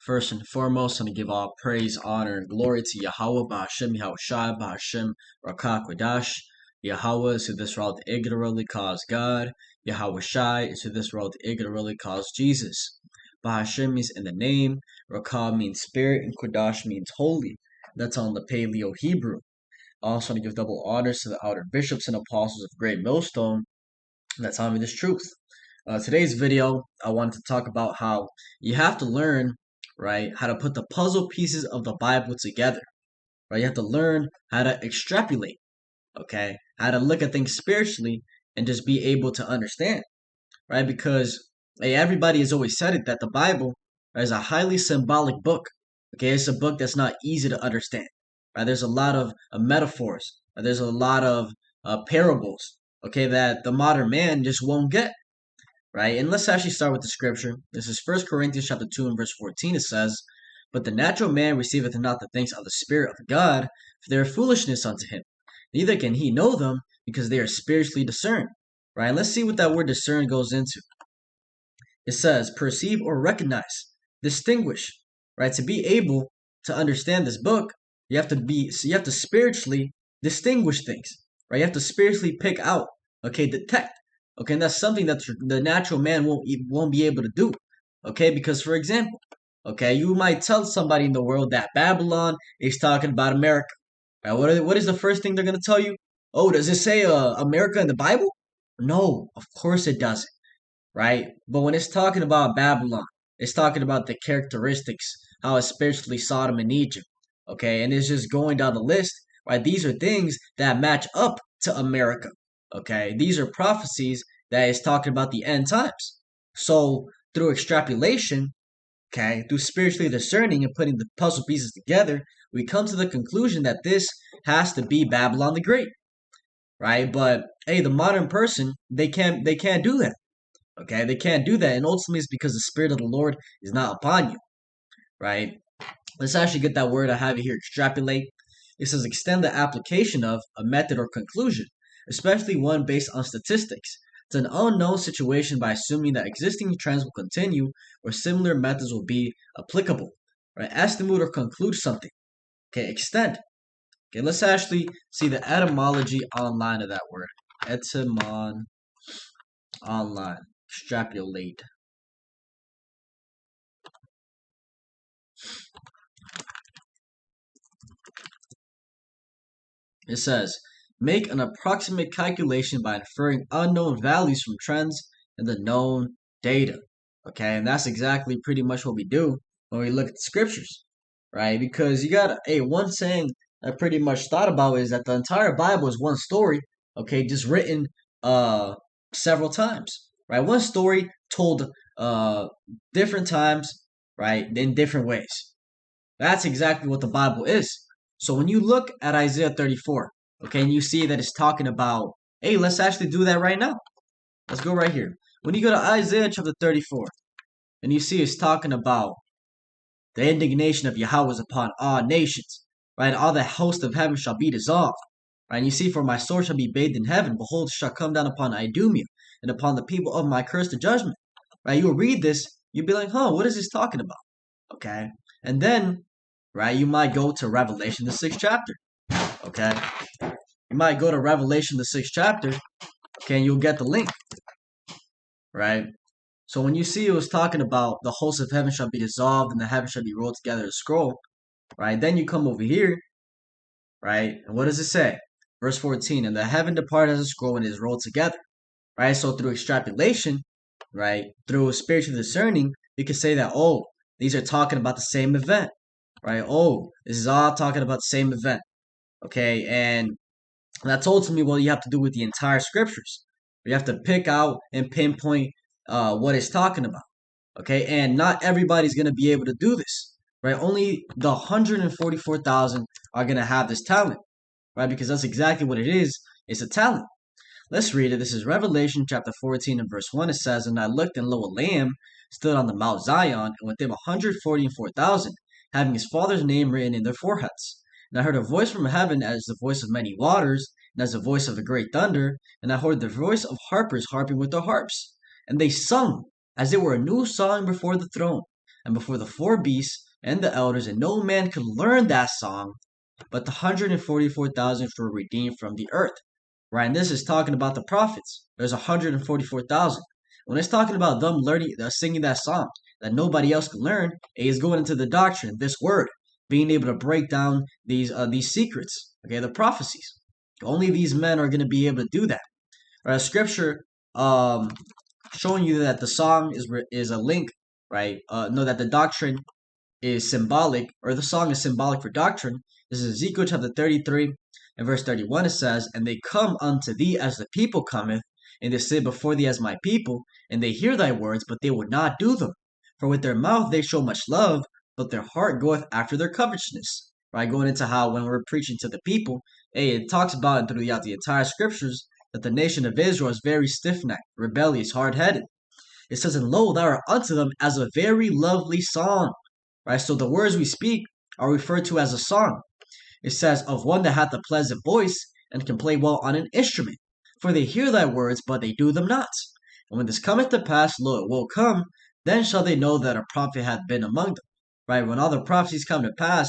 First and foremost, I'm going to give all praise, honor, and glory to Yahweh, Ba'ashem, Yahushai, Ba'ashem, Rakah, Quadash. Yahweh is who this world ignorantly calls God. Yahushai is who this world ignorantly calls Jesus. Ba'ashem means in the name, Rakah means spirit, and Quadash means holy. That's on the Paleo Hebrew. I also want to give double honors to the outer bishops and apostles of Great Millstone that taught me this truth. Today's video, I wanted to talk about how you have to learn, right, how to put the puzzle pieces of the Bible together, right? You have to learn how to extrapolate, okay? How to look at things spiritually and just be able to understand, right? Because hey, everybody has always said it that the Bible is a highly symbolic book, okay? It's a book that's not easy to understand, right? There's a lot of metaphors, there's a lot of parables, okay, that the modern man just won't get, right? And let's actually start with the scripture. This is 1 Corinthians chapter 2 and verse 14. It says, "But the natural man receiveth not the things of the Spirit of God, for they are foolishness unto him. Neither can he know them, because they are spiritually discerned." Right? And let's see what that word discern goes into. It says, perceive or recognize, distinguish, right? To be able to understand this book, you have to spiritually distinguish things, right? You have to spiritually pick out, okay, detect. Okay, and that's something that the natural man won't be able to do. Okay, because for example, okay, you might tell somebody in the world that Babylon is talking about America. Right? What is the first thing they're gonna tell you? Oh, does it say America in the Bible? No, of course it doesn't. Right? But when it's talking about Babylon, it's talking about the characteristics, how it's spiritually Sodom and Egypt. Okay, and it's just going down the list. Right? These are things that match up to America. Okay, these are prophecies that is talking about the end times. So through extrapolation, okay, through spiritually discerning and putting the puzzle pieces together, we come to the conclusion that this has to be Babylon the Great, right? But hey, the modern person, they can't do that. Okay, they can't do that, and ultimately it's because the Spirit of the Lord is not upon you, right? Let's actually get that word I have it here, extrapolate. It says extend the application of a method or conclusion, especially one based on statistics, to an unknown situation by assuming that existing trends will continue or similar methods will be applicable. Right? Estimate or conclude something. Okay, extend. Okay, let's actually see the etymology online of that word. Etymon online. Extrapolate. It says, make an approximate calculation by inferring unknown values from trends in the known data. Okay, and that's exactly pretty much what we do when we look at the scriptures, right? Because you got one saying I pretty much thought about is that the entire Bible is one story, okay, just written several times, right? One story told different times, right, in different ways. That's exactly what the Bible is. So when you look at Isaiah 34, okay, and you see that it's talking about, hey, let's actually do that right now. Let's go right here. When you go to Isaiah chapter 34, and you see it's talking about the indignation of Yahweh is upon all nations, right? All the host of heaven shall be dissolved, right? And you see, for my sword shall be bathed in heaven. Behold, it shall come down upon Idumea and upon the people of my curse to judgment, right? You'll read this, you'll be like, what is this talking about? Okay, and then, right, you might go to Revelation, the 6th chapter. Okay, you might go to Revelation, the 6th chapter. Okay, and you'll get the link, right? So when you see it was talking about the hosts of heaven shall be dissolved and the heaven shall be rolled together as a scroll, right? Then you come over here, right? And what does it say? Verse 14, and the heaven departed as a scroll and is rolled together, right? So through extrapolation, right, through spiritual discerning, you can say that, oh, these are talking about the same event, right? Oh, this is all talking about the same event, okay? And that's ultimately what you have to do with the entire scriptures. You have to pick out and pinpoint what it's talking about, okay? And not everybody's going to be able to do this, right? Only the 144,000 are going to have this talent, right? Because that's exactly what it is. It's a talent. Let's read it. This is Revelation chapter 14 and verse 1. It says, and I looked, and lo, a lamb stood on the Mount Zion, and with him 144,000, having his father's name written in their foreheads. And I heard a voice from heaven as the voice of many waters, and as the voice of a great thunder. And I heard the voice of harpers harping with their harps. And they sung, as it were a new song before the throne, and before the four beasts and the elders, and no man could learn that song, but the 144,000 were redeemed from the earth. Right, and this is talking about the prophets. There's 144,000. When it's talking about them learning, singing that song that nobody else can learn, it is going into the doctrine, this word, being able to break down these secrets, okay, the prophecies. Only these men are going to be able to do that. Right, scripture um, showing you that the song is a link, right? No, that the doctrine is symbolic, or the song is symbolic for doctrine. This is Ezekiel chapter 33 and verse 31. It says, "And they come unto thee as the people cometh, and they sit before thee as my people, and they hear thy words, but they would not do them. For with their mouth they show much love, but their heart goeth after their covetousness." Right, going into how when we're preaching to the people, hey, it talks about it throughout the entire scriptures that the nation of Israel is very stiff-necked, rebellious, hard-headed. It says, "And lo, thou art unto them as a very lovely song." Right, so the words we speak are referred to as a song. It says, "Of one that hath a pleasant voice, and can play well on an instrument. For they hear thy words, but they do them not. And when this cometh to pass, lo, it will come, then shall they know that a prophet hath been among them." Right, when all the prophecies come to pass,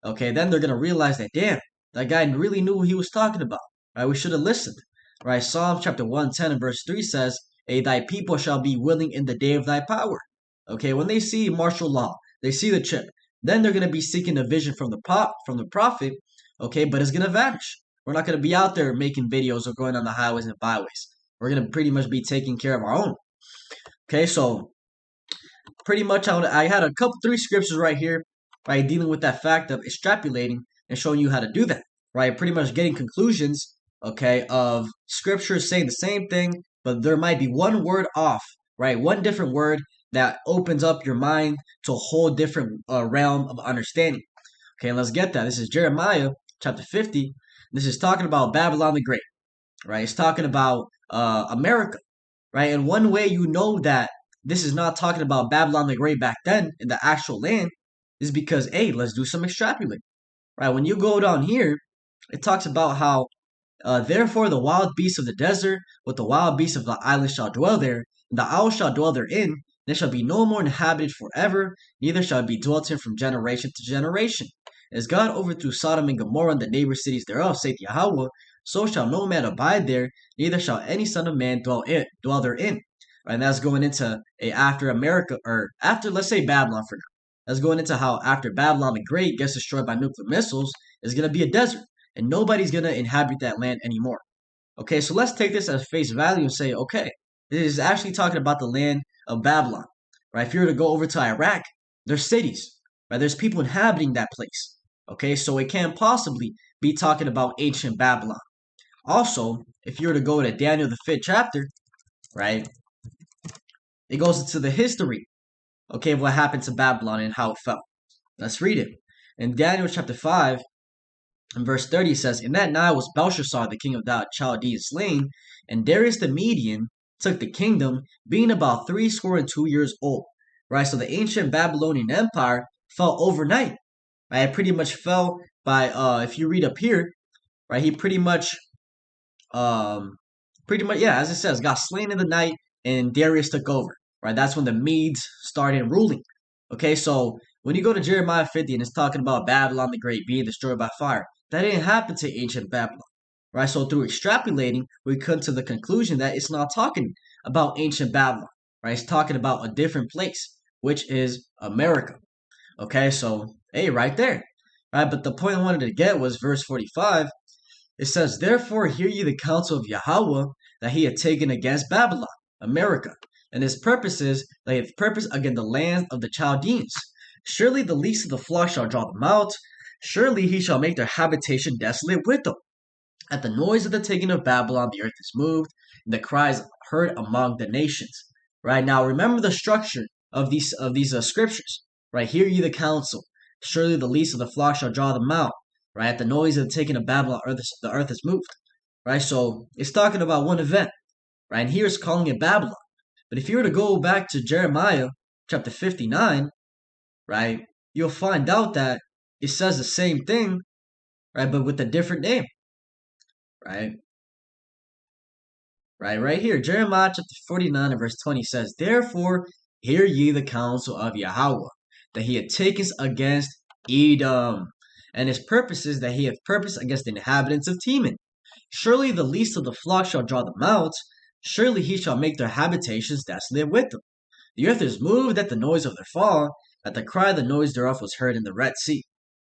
okay, then they're going to realize that, damn, that guy really knew what he was talking about. Right, we should have listened. Right, Psalm chapter 110 and verse 3 says, "Hey, thy people shall be willing in the day of thy power." Okay, when they see martial law, they see the chip, then they're going to be seeking a vision from the prophet, okay, but it's going to vanish. We're not going to be out there making videos or going on the highways and byways. We're going to pretty much be taking care of our own. Okay, so pretty much I had a couple, three scriptures right here, right, dealing with that fact of extrapolating and showing you how to do that, right? Pretty much getting conclusions, okay, of scriptures saying the same thing, but there might be one word off, right? One different word that opens up your mind to a whole different realm of understanding. Okay, let's get that. This is Jeremiah chapter 50. This is talking about Babylon the Great, right? It's talking about America, right? And one way you know that this is not talking about Babylon the Great back then in the actual land is because, hey, let's do some extrapolating, right? When you go down here, it talks about how therefore the wild beasts of the desert with the wild beasts of the island shall dwell there, and the owl shall dwell therein. There shall be no more inhabited forever, neither shall it be dwelt in from generation to generation. As God overthrew Sodom and Gomorrah and the neighbor cities thereof, saith Yahweh, so shall no man abide there, neither shall any son of man dwell therein. And that's going into a after America, or after, let's say, Babylon for now. That's going into how after Babylon the Great gets destroyed by nuclear missiles, it's going to be a desert, and nobody's going to inhabit that land anymore. Okay, so let's take this as face value and say, okay, this is actually talking about the land of Babylon, right? If you were to go over to Iraq, there's cities, right? There's people inhabiting that place. Okay, so it can't possibly be talking about ancient Babylon. Also, if you were to go to Daniel the 5th chapter, right, it goes into the history, okay, of what happened to Babylon and how it fell. Let's read it. In Daniel chapter 5, and verse 30 says, "In that night was Belshazzar, the king of the Chaldeans, slain, and Darius the Median took the kingdom, being about 62 years old." Right, so the ancient Babylonian Empire fell overnight. Right, it pretty much fell by if you read up here, right, he pretty much yeah, as it says, got slain in the night, and Darius took over. Right, that's when the Medes started ruling. Okay, so when you go to Jeremiah 50 and it's talking about Babylon the Great being destroyed by fire, that didn't happen to ancient Babylon. Right, so through extrapolating, we come to the conclusion that it's not talking about ancient Babylon. Right, it's talking about a different place, which is America. Okay, so hey, right there. Right, but the point I wanted to get was verse 45. It says, "Therefore hear ye the counsel of Yahweh that he had taken against Babylon, America, and his purpose is that he hath purpose against the land of the Chaldeans. Surely the least of the flock shall draw them out. Surely he shall make their habitation desolate with them. At the noise of the taking of Babylon, the earth is moved, and the cries heard among the nations." Right, now, remember the structure of these scriptures. Right, hear ye the counsel. Surely the least of the flock shall draw them out. Right, at the noise of the taking of Babylon, the earth is moved. Right, so it's talking about one event. Right, and here it's calling it Babylon. But if you were to go back to Jeremiah chapter 59, right, you'll find out that it says the same thing, right, but with a different name. Right? Right here, Jeremiah chapter 49 and verse 20 says, "Therefore hear ye the counsel of Yahweh." that he had taken against Edom, and his purposes that he hath purposed against the inhabitants of Teman. Surely the least of the flock shall draw them out. Surely he shall make their habitations desolate with them. The earth is moved at the noise of their fall, at the cry of the noise thereof was heard in the Red Sea.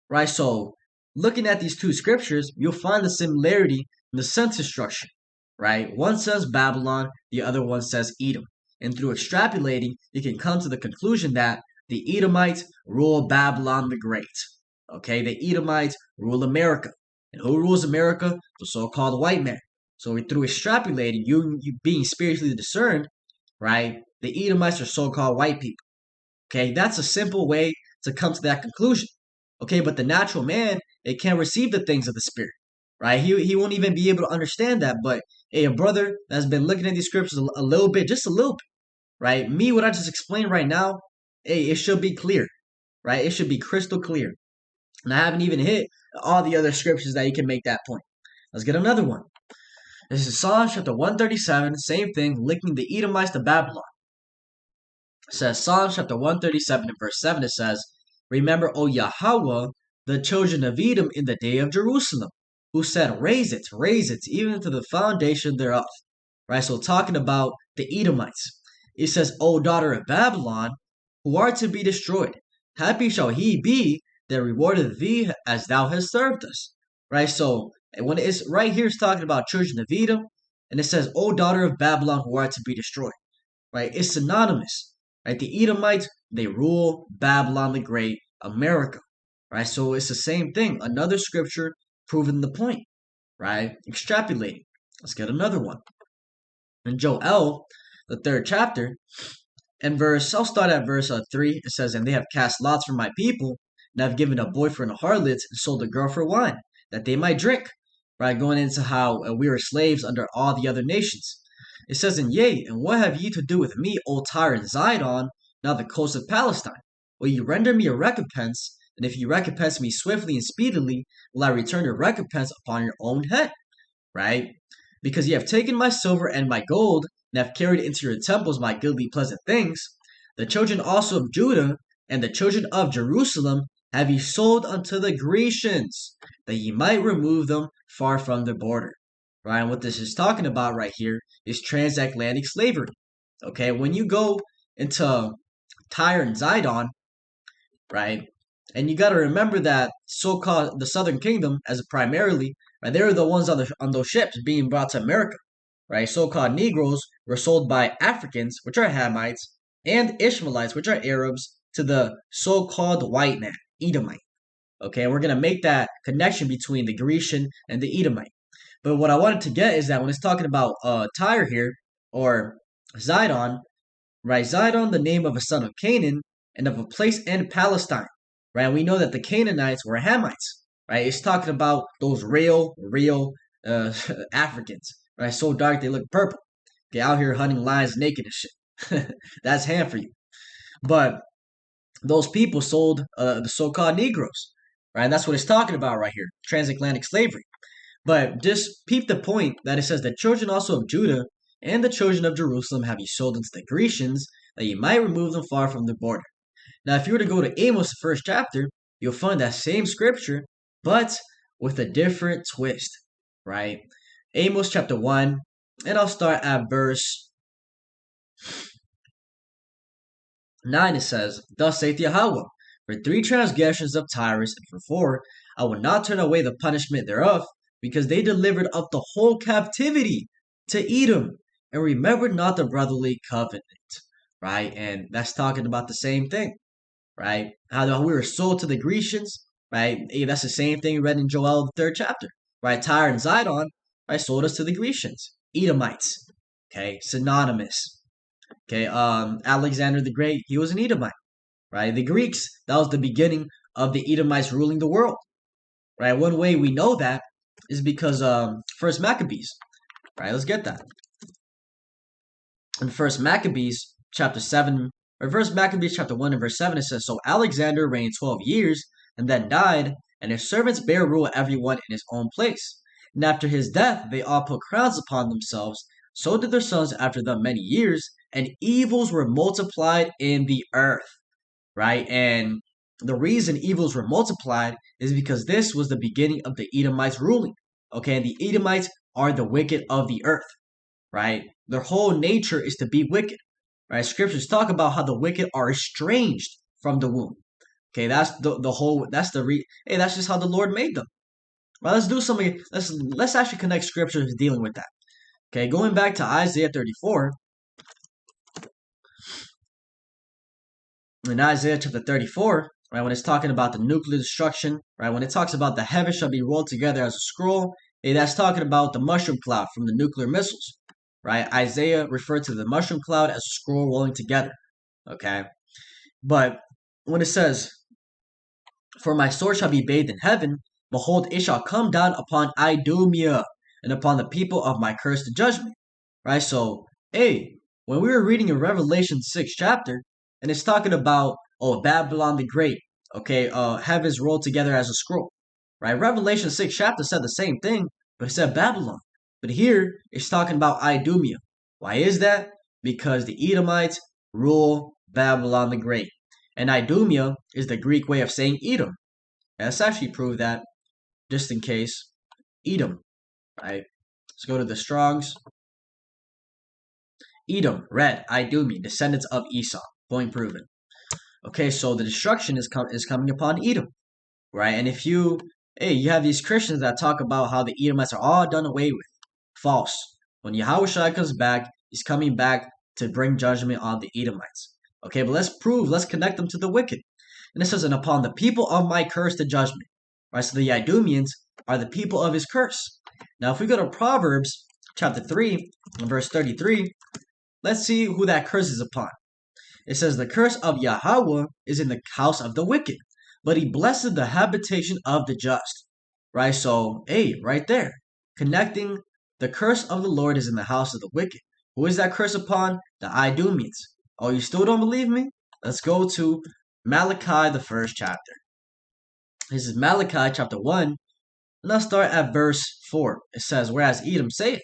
Right, so looking at these two scriptures, you'll find the similarity in the sentence structure. Right, one says Babylon, the other one says Edom. And through extrapolating, you can come to the conclusion that the Edomites rule Babylon the Great. Okay, the Edomites rule America. And who rules America? The so-called white man. So through extrapolating, you being spiritually discerned, right, the Edomites are so-called white people. Okay, that's a simple way to come to that conclusion. Okay, but the natural man, it can't receive the things of the spirit. Right? He won't even be able to understand that. But hey, a brother that's been looking at these scriptures a little bit, just a little bit, right? Me, what I just explained right now, hey, it should be clear, right? It should be crystal clear. And I haven't even hit all the other scriptures that you can make that point. Let's get another one. This is Psalms chapter 137, same thing, linking the Edomites to Babylon. It says, Psalms chapter 137 and verse 7, it says, Remember, O Yahweh, the children of Edom in the day of Jerusalem, who said, raise it, even to the foundation thereof. Right, so talking about the Edomites. It says, O daughter of Babylon, who are to be destroyed, happy shall he be that rewardeth thee as thou hast served us. Right, so when it's right here, it's talking about children of Edom, and it says, O daughter of Babylon, who are to be destroyed. Right, it's synonymous. Right, the Edomites, they rule Babylon the Great, America. Right, so it's the same thing. Another scripture proving the point. Right, extrapolating. Let's get another one. In Joel, the 3rd chapter, and I'll start at verse 3. It says, And they have cast lots for my people, and have given a boy for an harlot, and sold a girl for wine, that they might drink. Right, going into how we were slaves under all the other nations. It says, And yea, and what have ye to do with me, O Tyre and Zidon, now the coast of Palestine? Will ye render me a recompense? And if ye recompense me swiftly and speedily, will I return your recompense upon your own head? Right? Because ye have taken my silver and my gold, and have carried into your temples my goodly pleasant things. The children also of Judah and the children of Jerusalem have ye sold unto the Grecians, that ye might remove them far from the border. Right? And what this is talking about right here is transatlantic slavery. Okay, when you go into Tyre and Zidon, right, and you got to remember that so-called the Southern Kingdom, as primarily, right, they were the ones on those ships being brought to America. Right, so-called Negroes were sold by Africans, which are Hamites, and Ishmaelites, which are Arabs, to the so-called white man, Edomite. Okay, and we're gonna make that connection between the Grecian and the Edomite. But what I wanted to get is that when it's talking about Tyre here, or Zidon, right, Zidon, the name of a son of Canaan, and of a place in Palestine. Right, we know that the Canaanites were Hamites. Right, it's talking about those real Africans. Right, so dark they look purple. Okay, out here hunting lions naked and shit. That's Ham for you. But those people sold the so-called Negroes. Right, that's what it's talking about right here. Transatlantic slavery. But just peep the point that it says the children also of Judah and the children of Jerusalem have ye sold unto the Grecians, that ye might remove them far from the border. Now, if you were to go to Amos, the 1st chapter, you'll find that same scripture, but with a different twist, right? Amos chapter 1, and I'll start at verse 9. It says, Thus saith Yahweh, For 3 transgressions of Tyrus, and for 4, I will not turn away the punishment thereof, because they delivered up the whole captivity to Edom, and remembered not the brotherly covenant. Right? And that's talking about the same thing. Right? How we were sold to the Grecians. Right? That's the same thing we read in Joel, the 3rd chapter. Right? Tyre and Zidon, right, sold us to the Grecians. Edomites. Okay? Synonymous. Okay? Alexander the Great, he was an Edomite. Right? The Greeks, that was the beginning of the Edomites ruling the world. Right? One way we know that is because First Maccabees. Right? Let's get that. In First Maccabees chapter 7, or First Maccabees chapter 1 and verse 7, it says, So Alexander reigned 12 years, and then died, and his servants bare rule everyone in his own place. And after his death they all put crowns upon themselves, so did their sons after them many years, and evils were multiplied in the earth. right? And the reason evils were multiplied is because this was the beginning of the Edomites ruling. Okay, and the Edomites are the wicked of the earth, right? Their whole nature is to be wicked, right? Scriptures talk about how the wicked are estranged from the womb. Okay, that's the whole. Hey, that's just how the Lord made them. Well, let's do something. Let's actually connect scriptures dealing with that. Okay, going back to Isaiah 34. In Isaiah chapter 34, right, when it's talking about the nuclear destruction, right, when it talks about the heavens shall be rolled together as a scroll, hey, that's talking about the mushroom cloud from the nuclear missiles, right? Isaiah referred to the mushroom cloud as a scroll rolling together, okay? But when it says, for my sword shall be bathed in heaven, behold, it shall come down upon Idumea and upon the people of my curse to judgment, right? So, hey, when we were reading in Revelation 6 chapter, and it's talking about, oh, Babylon the Great, okay, heavens rolled together as a scroll, right? Revelation 6 chapter said the same thing, but it said Babylon. But here, it's talking about Idumea. Why is that? Because the Edomites rule Babylon the Great. And Idumea is the Greek way of saying Edom. And let's actually prove that, just in case. Edom, right? Let's go to the Strongs. Edom, red, Idumea, descendants of Esau. Point proven. Okay, so the destruction is coming upon Edom, right? And if you have these Christians that talk about how the Edomites are all done away with. False. When Yahushua comes back, he's coming back to bring judgment on the Edomites. Okay, but let's connect them to the wicked. And it says, and upon the people of my curse the judgment. Right, so the Idumeans are the people of his curse. Now, if we go to Proverbs chapter 3, verse 33, let's see who that curse is upon. It says, the curse of Yahweh is in the house of the wicked, but he blessed the habitation of the just. Right, so, right there, connecting the curse of the Lord is in the house of the wicked. Who is that curse upon? The Idumeans. Oh, you still don't believe me? Let's go to Malachi, the first chapter. This is Malachi chapter 1, and I'll start at verse 4. It says, whereas Edom saith,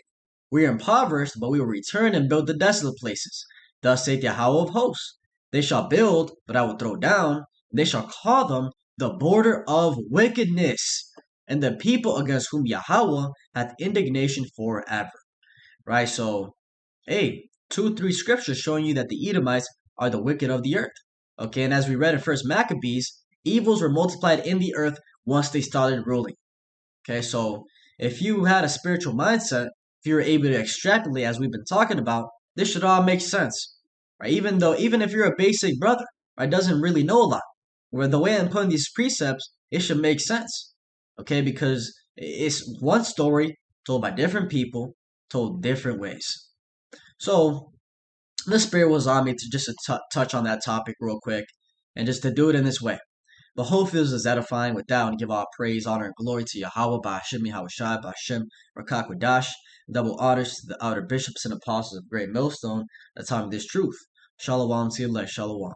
we are impoverished, but we will return and build the desolate places. Thus saith Yahweh of hosts, they shall build, but I will throw down, and they shall call them the border of wickedness, and the people against whom Yahweh hath indignation forever. Right, so, 2-3 scriptures showing you that the Edomites are the wicked of the earth. Okay, and as we read in First Maccabees, evils were multiplied in the earth once they started ruling. Okay, so if you had a spiritual mindset, if you were able to extrapolate as we've been talking about, this should all make sense. Right? Even if you're a basic brother, right, doesn't really know a lot. Where the way I'm putting these precepts, it should make sense. Okay, because it's one story told by different people, told different ways. So the Spirit was on me to just touch on that topic real quick, and just to do it in this way. But hopefully this is edifying. With that, and give all praise, honor, and glory to Yahweh, Ba'ashem, Yahushai, Ba'ashem, Rakakwadash. Double honors to the outer bishops and apostles of Great Millstone that taught me this truth. Shalom, Shalom.